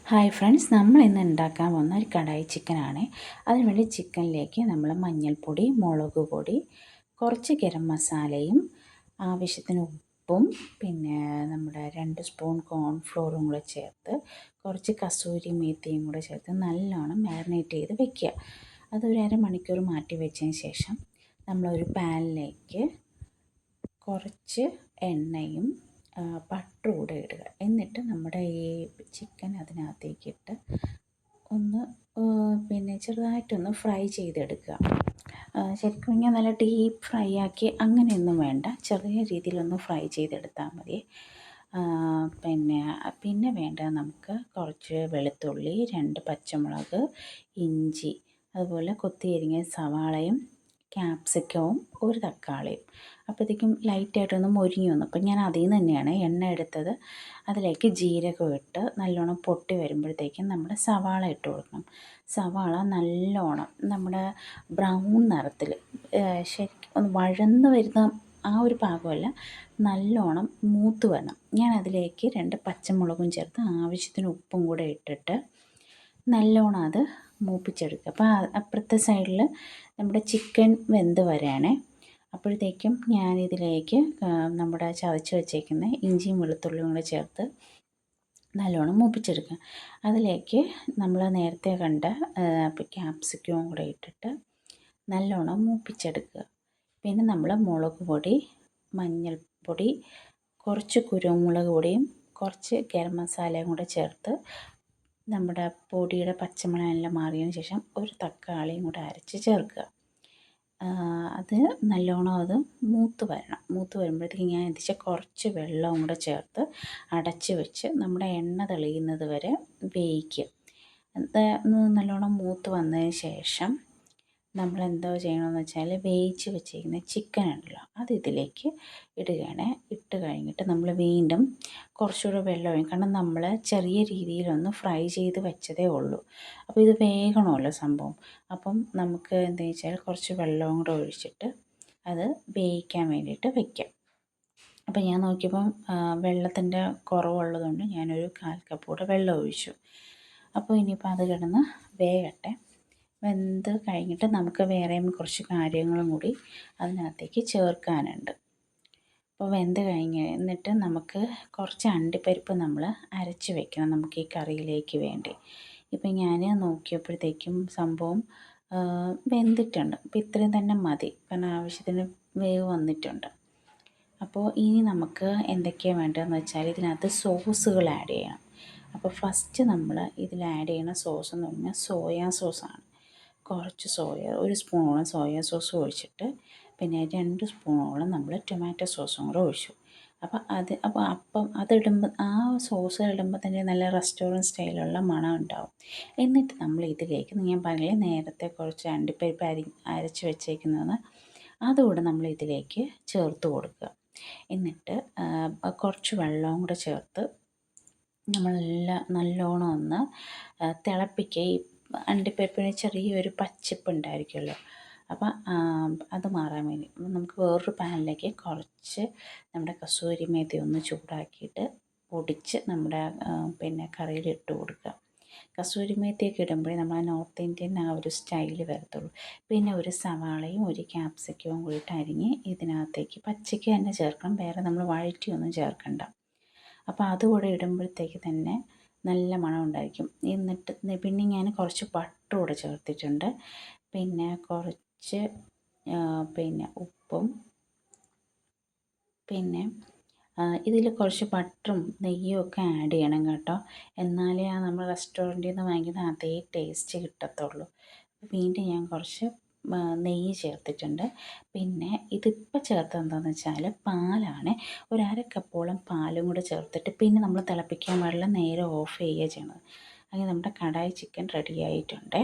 Hi friends, നമ്മൾ ഇന്ന് ഉണ്ടാക്കാൻ പോകുന്ന ഒരു കടായി ചിക്കനാണ്. അതിനുവേണ്ടി ചിക്കനിലേക്ക് നമ്മൾ മഞ്ഞൾപ്പൊടി, മുളക് പൊടി, കുറച്ച് ഗരം മസാലയും ആവശ്യത്തിന് ഉപ്പും പിന്നെ നമ്മുടെ 2 സ്പൂൺ കോൺഫ്ലോറും കൂടെ ചേർത്ത് കുറച്ച് കസൂരി മേത്തിയും കൂടെ ചേർത്ത് നല്ലോണം മാരിനേറ്റ് ചെയ്ത് വെക്കുക. അതൊരു അരമണിക്കൂർ മാറ്റി വെച്ചതിന് ശേഷം നമ്മളൊരു പാനിലേക്ക് കുറച്ച് എണ്ണയും ബട്ടർ കൂടെ ഇടുക. എന്നിട്ട് നമ്മുടെ ഈ ചിക്കൻ അതിനകത്തേക്ക് ഇട്ട് ഒന്ന് ചെറുതായിട്ടൊന്ന് ഫ്രൈ ചെയ്തെടുക്കുക. ശരിക്കും പറഞ്ഞാൽ നല്ല ഡീപ്പ് ഫ്രൈ ആക്കി അങ്ങനെയൊന്നും വേണ്ട, ചെറിയ രീതിയിലൊന്ന് ഫ്രൈ ചെയ്തെടുത്താൽ മതി. പിന്നെ വേണ്ടത് നമുക്ക് കുറച്ച് വെളുത്തുള്ളി, 2 പച്ചമുളക്, ഇഞ്ചി, അതുപോലെ കൊത്തിയരിഞ്ഞ സവാളയും ക്യാപ്സിക്കവും ഒരു തക്കാളിയും. അപ്പോഴത്തേക്കും ലൈറ്റായിട്ടൊന്ന് മൊരിഞ്ഞു വന്നു. അപ്പം ഞാൻ അതിൽ നിന്ന് തന്നെയാണ് എണ്ണ എടുത്തത്. അതിലേക്ക് ജീരകം ഇട്ട് നല്ലോണം പൊട്ടി വരുമ്പോഴത്തേക്കും നമ്മുടെ സവാള ഇട്ട് കൊടുക്കണം. സവാള നല്ലോണം നമ്മുടെ ബ്രൗൺ നിറത്തിൽ ശരിക്കും ഒന്ന് വഴന്ന് വരുന്ന ആ ഒരു പാകമല്ല, നല്ലോണം മൂത്ത് വരണം. ഞാൻ അതിലേക്ക് 2 പച്ചമുളകും ചേർത്ത് ആവശ്യത്തിന് ഉപ്പും കൂടെ ഇട്ടിട്ട് നല്ലോണം അത് മൂപ്പിച്ചെടുക്കുക. അപ്പോൾ അപ്പുറത്തെ സൈഡിൽ നമ്മുടെ ചിക്കൻ വെന്ത് വരികയാണേ. അപ്പോഴത്തേക്കും ഞാനിതിലേക്ക് നമ്മുടെ ചതച്ച് വെച്ചേക്കുന്ന ഇഞ്ചിയും വെളുത്തുള്ളിയും കൂടെ ചേർത്ത് നല്ലോണം മൂപ്പിച്ചെടുക്കുക. അതിലേക്ക് നമ്മൾ നേരത്തെ കണ്ട ക്യാപ്സിക്കവും കൂടെ ഇട്ടിട്ട് നല്ലോണം മൂപ്പിച്ചെടുക്കുക. പിന്നെ നമ്മൾ മുളക് പൊടി, മഞ്ഞൾപ്പൊടി, കുറച്ച് കുരുമുളക് പൊടിയും കുറച്ച് ഗരം മസാലയും കൂടെ ചേർത്ത് നമ്മുടെ പൊടിയുടെ പച്ചമണമെല്ലാം മാറിയതിന് ശേഷം ഒരു തക്കാളിയും കൂടെ അരച്ച് ചേർക്കുക. അത് നല്ലോണം അത് മൂത്ത് വരണം. മൂത്ത് വരുമ്പോഴത്തേക്ക് ഞാൻ എന്തിച്ചാൽ കുറച്ച് വെള്ളവും കൂടെ ചേർത്ത് അടച്ച് വെച്ച് നമ്മുടെ എണ്ണ തെളിയുന്നത് വരെ വേവിക്കുക. നല്ലോണം മൂത്ത് വന്നതിന് ശേഷം നമ്മൾ എന്തോ ചെയ്യണമെന്ന് വെച്ചാൽ വേവിച്ച് വെച്ചിരിക്കുന്ന ചിക്കൻ ഉണ്ടല്ലോ, അത് ഇതിലേക്ക് ഇടുകയാണ്. ഇട്ട് കഴിഞ്ഞിട്ട് നമ്മൾ വീണ്ടും കുറച്ചുകൂടെ വെള്ളം ഒഴിക്കും. കാരണം നമ്മൾ ചെറിയ രീതിയിലൊന്ന് ഫ്രൈ ചെയ്ത് വെച്ചതേ ഉള്ളൂ. അപ്പോൾ ഇത് വേകണമല്ലോ സംഭവം. അപ്പം നമുക്ക് എന്താ വെച്ചാൽ കുറച്ച് വെള്ളവും കൂടെ ഒഴിച്ചിട്ട് അത് വേവിക്കാൻ വേണ്ടിയിട്ട് വയ്ക്കാം. അപ്പോൾ ഞാൻ നോക്കിയപ്പം വെള്ളത്തിൻ്റെ കുറവുള്ളതുകൊണ്ട് ഞാനൊരു 1/4 കപ്പ് കൂടെ വെള്ളം ഒഴിച്ചു. അപ്പോൾ ഇനിയിപ്പോൾ അത് കിടന്ന് വേകട്ടെ. വെന്ത് കഴിഞ്ഞിട്ട് നമുക്ക് വേറെയും കുറച്ച് കാര്യങ്ങളും കൂടി അതിനകത്തേക്ക് ചേർക്കാനുണ്ട്. അപ്പോൾ വെന്ത് എന്നിട്ട് നമുക്ക് കുറച്ച് അണ്ടിപ്പരിപ്പ് നമ്മൾ അരച്ച് വെക്കണം നമുക്ക് ഈ കറിയിലേക്ക് വേണ്ടി. ഇപ്പം ഞാൻ നോക്കിയപ്പോഴത്തേക്കും സംഭവം വെന്തിട്ടുണ്ട്. അപ്പോൾ ഇത്രയും തന്നെ മതി, കാരണം ആവശ്യത്തിന് വേവ് വന്നിട്ടുണ്ട്. അപ്പോൾ ഇനി നമുക്ക് എന്തൊക്കെയാണ് വേണ്ടതെന്ന് വെച്ചാൽ ഇതിനകത്ത് സോസുകൾ ആഡ് ചെയ്യണം. അപ്പോൾ ഫസ്റ്റ് നമ്മൾ ഇതിൽ ആഡ് ചെയ്യുന്ന സോസ് എന്ന് പറഞ്ഞാൽ സോയാ സോസാണ്. കുറച്ച് ഒരു സ്പൂണോളം സോയാ സോസ് ഒഴിച്ചിട്ട് പിന്നെ 2 സ്പൂണോളം നമ്മൾ ടൊമാറ്റോ സോസും കൂടെ ഒഴിച്ചു. അപ്പം അതിടുമ്പോൾ ആ സോസ് ഇടുമ്പോൾ തന്നെ നല്ല റെസ്റ്റോറൻറ്റ് സ്റ്റൈലുള്ള മണം ഉണ്ടാവും. എന്നിട്ട് നമ്മൾ ഇതിലേക്ക് ഞാൻ പറഞ്ഞില്ലേ നേരത്തെ കുറച്ച് അണ്ടിപ്പരിപ്പ് അരച്ച് വെച്ചേക്കുന്നത്, അതുകൂടെ നമ്മൾ ഇതിലേക്ക് ചേർത്ത് കൊടുക്കുക. എന്നിട്ട് കുറച്ച് വെള്ളവും കൂടെ ചേർത്ത് നമ്മളെല്ലാം നല്ലോണം ഒന്ന് തിളപ്പിക്കുക. ഈ അണ്ടിപ്പരിപ്പിന് ചെറിയൊരു പച്ചപ്പ് ഉണ്ടായിരിക്കുമല്ലോ, അപ്പം അത് മാറാൻ വേണ്ടി നമുക്ക് വേറൊരു പാനിലേക്ക് കുറച്ച് നമ്മുടെ കസൂരി മേത്തി ഒന്ന് ചൂടാക്കിയിട്ട് പൊടിച്ച് നമ്മുടെ കറിയിൽ ഇട്ട് കൊടുക്കുക. കസൂരി മേത്തിയൊക്കെ ഇടുമ്പോഴേ നമ്മൾ നോർത്ത് ഇന്ത്യൻ ആ ഒരു സ്റ്റൈൽ വരത്തുള്ളൂ. പിന്നെ ഒരു സവാളയും ഒരു ക്യാപ്സിക്കവും കൂടിയിട്ട് അരിഞ്ഞ് ഇതിനകത്തേക്ക് പച്ചയ്ക്ക് തന്നെ ചേർക്കണം, വേറെ നമ്മൾ വഴറ്റിയൊന്നും ചേർക്കണ്ട. അപ്പോൾ അതുകൂടെ ഇടുമ്പോഴത്തേക്ക് തന്നെ നല്ല മണം ഉണ്ടായിരിക്കും. എന്നിട്ട് പിന്നെ ഞാൻ കുറച്ച് ബട്ടർ കൂടെ ചേർത്തിട്ടുണ്ട്. പിന്നെ കുറച്ച് ഉപ്പും പിന്നെ ഇതിൽ കുറച്ച് ബട്ടറും നെയ്യും ഒക്കെ ആഡ് ചെയ്യണം കേട്ടോ. എന്നാലേ നമ്മൾ റെസ്റ്റോറൻറ്റിൽ നിന്ന് വാങ്ങിക്കുന്ന അതേ ടേസ്റ്റ് കിട്ടത്തുള്ളൂ. വീണ്ടും ഞാൻ കുറച്ച് നെയ്യ് ചേർത്തിട്ടുണ്ട്. പിന്നെ ഇതിപ്പോൾ ചേർത്തത് എന്താണെന്ന് വെച്ചാൽ പാലാണ്. ഒരു 1/2 കപ്പോളം പാലും കൂടെ ചേർത്തിട്ട് പിന്നെ നമ്മൾ തിളപ്പിക്കാൻ പാടില്ല, നേരെ ഓഫ് ചെയ്യുക ചെയ്യണത്. അങ്ങനെ നമ്മുടെ കടായി ചിക്കൻ റെഡി ആയിട്ടുണ്ടേ.